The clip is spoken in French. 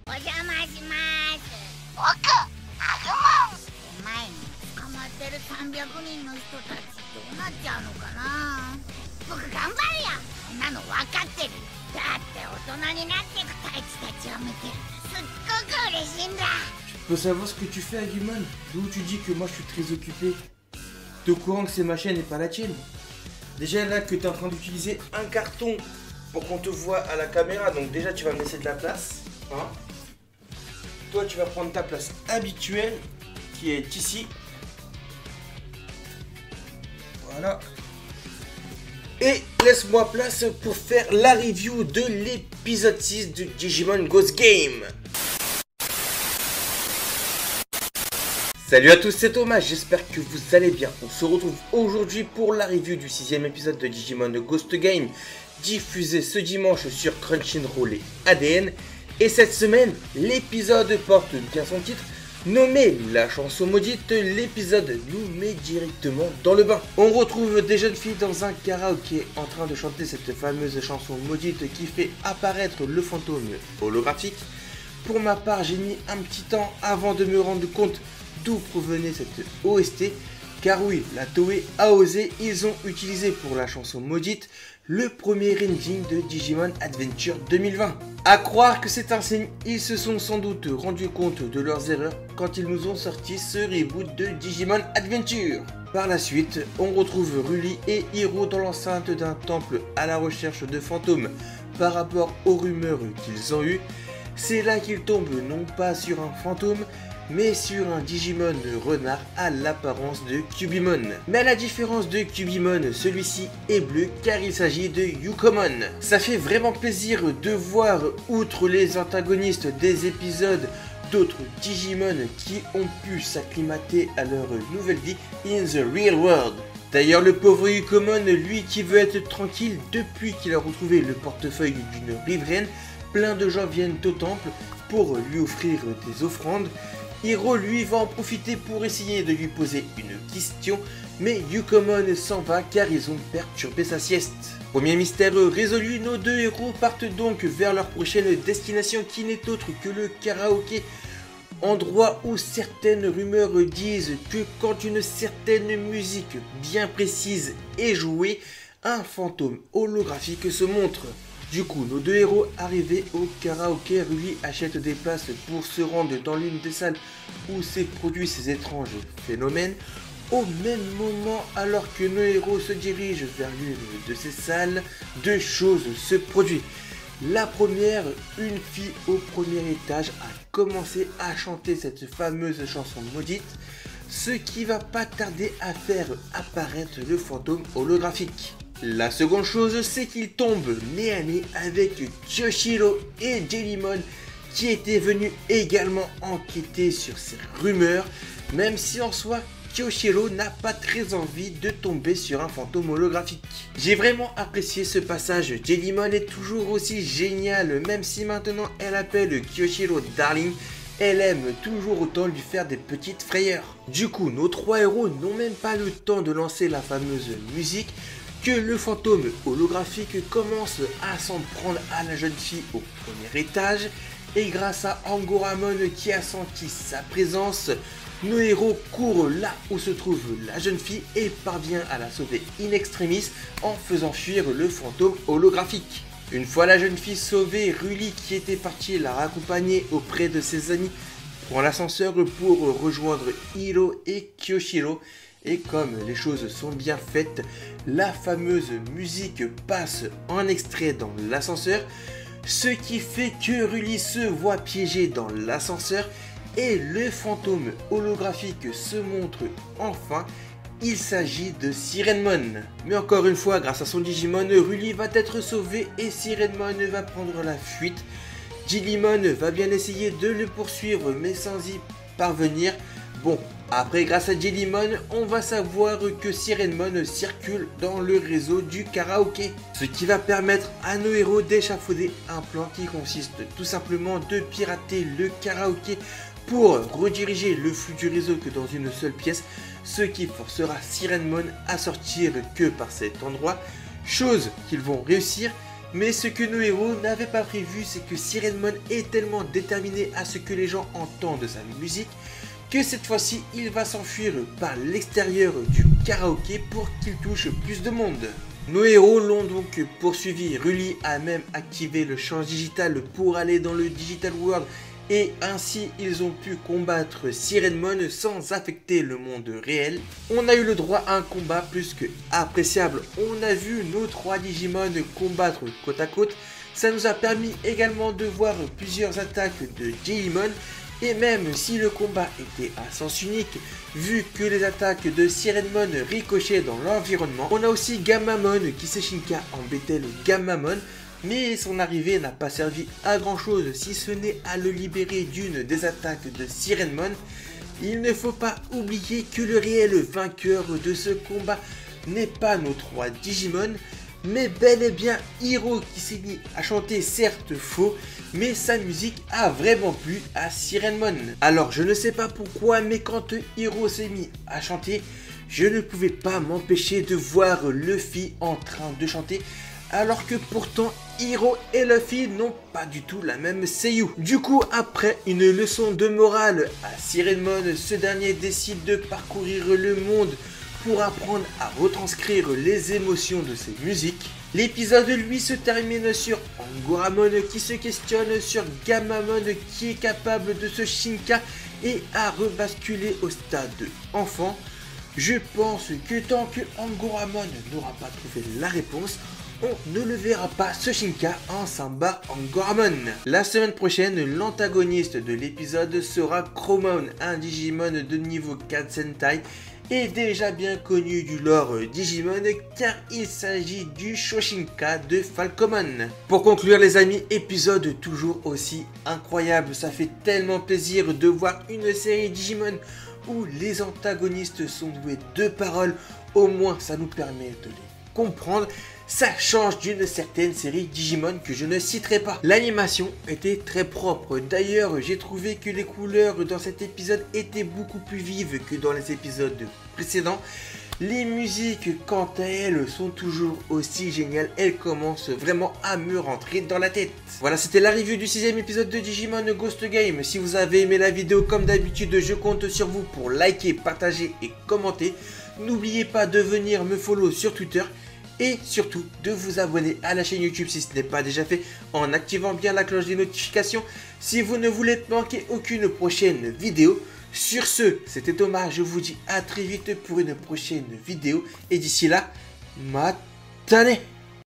お邪魔します。僕、あるもん。前に捕まってる300人の人たちどうなっちゃうのかな。僕頑張るよ。そんなの分かってる。だって大人になっていく太一たちを見てすっごく嬉しいんだ。Je peux savoir ce que tu fais, Agumon? D'où tu dis que moi je suis très occupé? T'es au courant que c'est ma chaîne et pas la tienne? Déjà là que t'es en train d'utiliser un carton pour qu'on te voit à la caméra, donc déjà tu vas me laisser de la place. Hein? Toi tu vas prendre ta place habituelle qui est ici. Voilà. Et laisse-moi place pour faire la review de l'épisode 6 de Digimon Ghost Game. Salut à tous, c'est Thomas, j'espère que vous allez bien. On se retrouve aujourd'hui pour la review du 6ème épisode de Digimon Ghost Game, diffusé ce dimanche sur Crunchyroll et ADN. Et cette semaine, l'épisode porte bien son titre, nommé La chanson maudite. L'épisode nous met directement dans le bain. On retrouve des jeunes filles dans un karaoké en train de chanter cette fameuse chanson maudite qui fait apparaître le fantôme holographique. Pour ma part, j'ai mis un petit temps avant de me rendre compte d'où provenait cette OST, car oui, la Toei a osé, ils ont utilisé pour la chanson maudite le premier ending de Digimon Adventure 2020. À croire que c'est un signe, ils se sont sans doute rendus compte de leurs erreurs quand ils nous ont sorti ce reboot de Digimon Adventure. Par la suite, on retrouve Ruli et Hiro dans l'enceinte d'un temple à la recherche de fantômes par rapport aux rumeurs qu'ils ont eues. C'est là qu'ils tombent non pas sur un fantôme, mais sur un Digimon renard à l'apparence de Cubimon. Mais à la différence de Cubimon, celui-ci est bleu car il s'agit de Yukomon. Ça fait vraiment plaisir de voir, outre les antagonistes des épisodes, d'autres Digimon qui ont pu s'acclimater à leur nouvelle vie in the real world. D'ailleurs, le pauvre Yukomon, lui qui veut être tranquille depuis qu'il a retrouvé le portefeuille d'une riveraine, plein de gens viennent au temple pour lui offrir des offrandes. Hiro lui va en profiter pour essayer de lui poser une question, mais Yukomon s'en va car ils ont perturbé sa sieste. Premier mystère résolu, nos deux héros partent donc vers leur prochaine destination qui n'est autre que le karaoké, endroit où certaines rumeurs disent que quand une certaine musique bien précise est jouée, un fantôme holographique se montre. Du coup, nos deux héros arrivés au karaoké, Ruli achète des places pour se rendre dans l'une des salles où s'est produit ces étranges phénomènes. Au même moment, alors que nos héros se dirigent vers l'une de ces salles, deux choses se produisent. La première, une fille au premier étage a commencé à chanter cette fameuse chanson maudite, ce qui va pas tarder à faire apparaître le fantôme holographique. La seconde chose, c'est qu'ils tombent nez à nez avec Kyoshiro et Jellymon qui étaient venus également enquêter sur ces rumeurs, même si en soi, Kyoshiro n'a pas très envie de tomber sur un fantôme holographique. J'ai vraiment apprécié ce passage, Jellymon est toujours aussi géniale, même si maintenant elle appelle Kyoshiro Darling, elle aime toujours autant lui faire des petites frayeurs. Du coup, nos trois héros n'ont même pas le temps de lancer la fameuse musique, que le fantôme holographique commence à s'en prendre à la jeune fille au premier étage, et grâce à Angoramon qui a senti sa présence, nos héros courent là où se trouve la jeune fille et parvient à la sauver in extremis en faisant fuir le fantôme holographique. Une fois la jeune fille sauvée, Ruli qui était parti la raccompagner auprès de ses amis prend l'ascenseur pour rejoindre Hiro et Kyoshiro. Et comme les choses sont bien faites, la fameuse musique passe en extrait dans l'ascenseur, ce qui fait que Ruli se voit piégé dans l'ascenseur et le fantôme holographique se montre enfin. Il s'agit de Sirenmon. Mais encore une fois, grâce à son Digimon, Ruli va être sauvé et Sirenmon va prendre la fuite. Jellymon va bien essayer de le poursuivre mais sans y parvenir. Bon, après grâce à Jellymon, on va savoir que Sirenmon circule dans le réseau du karaoké. Ce qui va permettre à nos héros d'échafauder un plan qui consiste tout simplement de pirater le karaoké pour rediriger le flux du réseau que dans une seule pièce, ce qui forcera Sirenmon à sortir que par cet endroit, chose qu'ils vont réussir Mais ce que nos héros n'avaient pas prévu, c'est que Sirenmon est tellement déterminé à ce que les gens entendent sa musique que cette fois-ci, il va s'enfuir par l'extérieur du karaoké pour qu'il touche plus de monde. Nos héros l'ont donc poursuivi. Rully a même activé le champ digital pour aller dans le Digital World et ainsi ils ont pu combattre Sirenmon sans affecter le monde réel. On a eu le droit à un combat plus que appréciable. On a vu nos 3 Digimon combattre côte à côte. Ça nous a permis également de voir plusieurs attaques de Digimon. Et même si le combat était à sens unique, vu que les attaques de Sirenmon ricochaient dans l'environnement, on a aussi Gammamon qui s'est Shinka en Bethel Gammamon, mais son arrivée n'a pas servi à grand chose si ce n'est à le libérer d'une des attaques de Sirenmon. Il ne faut pas oublier que le réel vainqueur de ce combat n'est pas nos 3 Digimon, mais bel et bien Hiro qui s'est mis à chanter, certes faux, mais sa musique a vraiment plu à Sirenmon. Alors je ne sais pas pourquoi, mais quand Hiro s'est mis à chanter, je ne pouvais pas m'empêcher de voir Luffy en train de chanter, alors que pourtant Hiro et Luffy n'ont pas du tout la même seiyuu. Du coup, après une leçon de morale à Sirenmon, ce dernier décide de parcourir le monde pour apprendre à retranscrire les émotions de ses musiques. L'épisode lui se termine sur Angoramon qui se questionne sur Gammamon qui est capable de se Shinka et à rebasculer au stade enfant. Je pense que tant que Angoramon n'aura pas trouvé la réponse, on ne le verra pas se Shinka en Samba Angoramon. La semaine prochaine, l'antagoniste de l'épisode sera Chromon, un Digimon de niveau 4 Sentai est déjà bien connu du lore Digimon car il s'agit du Shoshinka de Falcomon. Pour conclure les amis, épisode toujours aussi incroyable, ça fait tellement plaisir de voir une série Digimon où les antagonistes sont doués de paroles, au moins ça nous permet de les comprendre. Ça change d'une certaine série Digimon que je ne citerai pas. L'animation était très propre. D'ailleurs, j'ai trouvé que les couleurs dans cet épisode étaient beaucoup plus vives que dans les épisodes précédents. Les musiques, quant à elles, sont toujours aussi géniales. Elles commencent vraiment à me rentrer dans la tête. Voilà, c'était la review du 6ème épisode de Digimon Ghost Game. Si vous avez aimé la vidéo, comme d'habitude, je compte sur vous pour liker, partager et commenter. N'oubliez pas de venir me follow sur Twitter. Et surtout de vous abonner à la chaîne YouTube si ce n'est pas déjà fait en activant bien la cloche des notifications si vous ne voulez manquer aucune prochaine vidéo. Sur ce, c'était Thomas, je vous dis à très vite pour une prochaine vidéo et d'ici là, matane!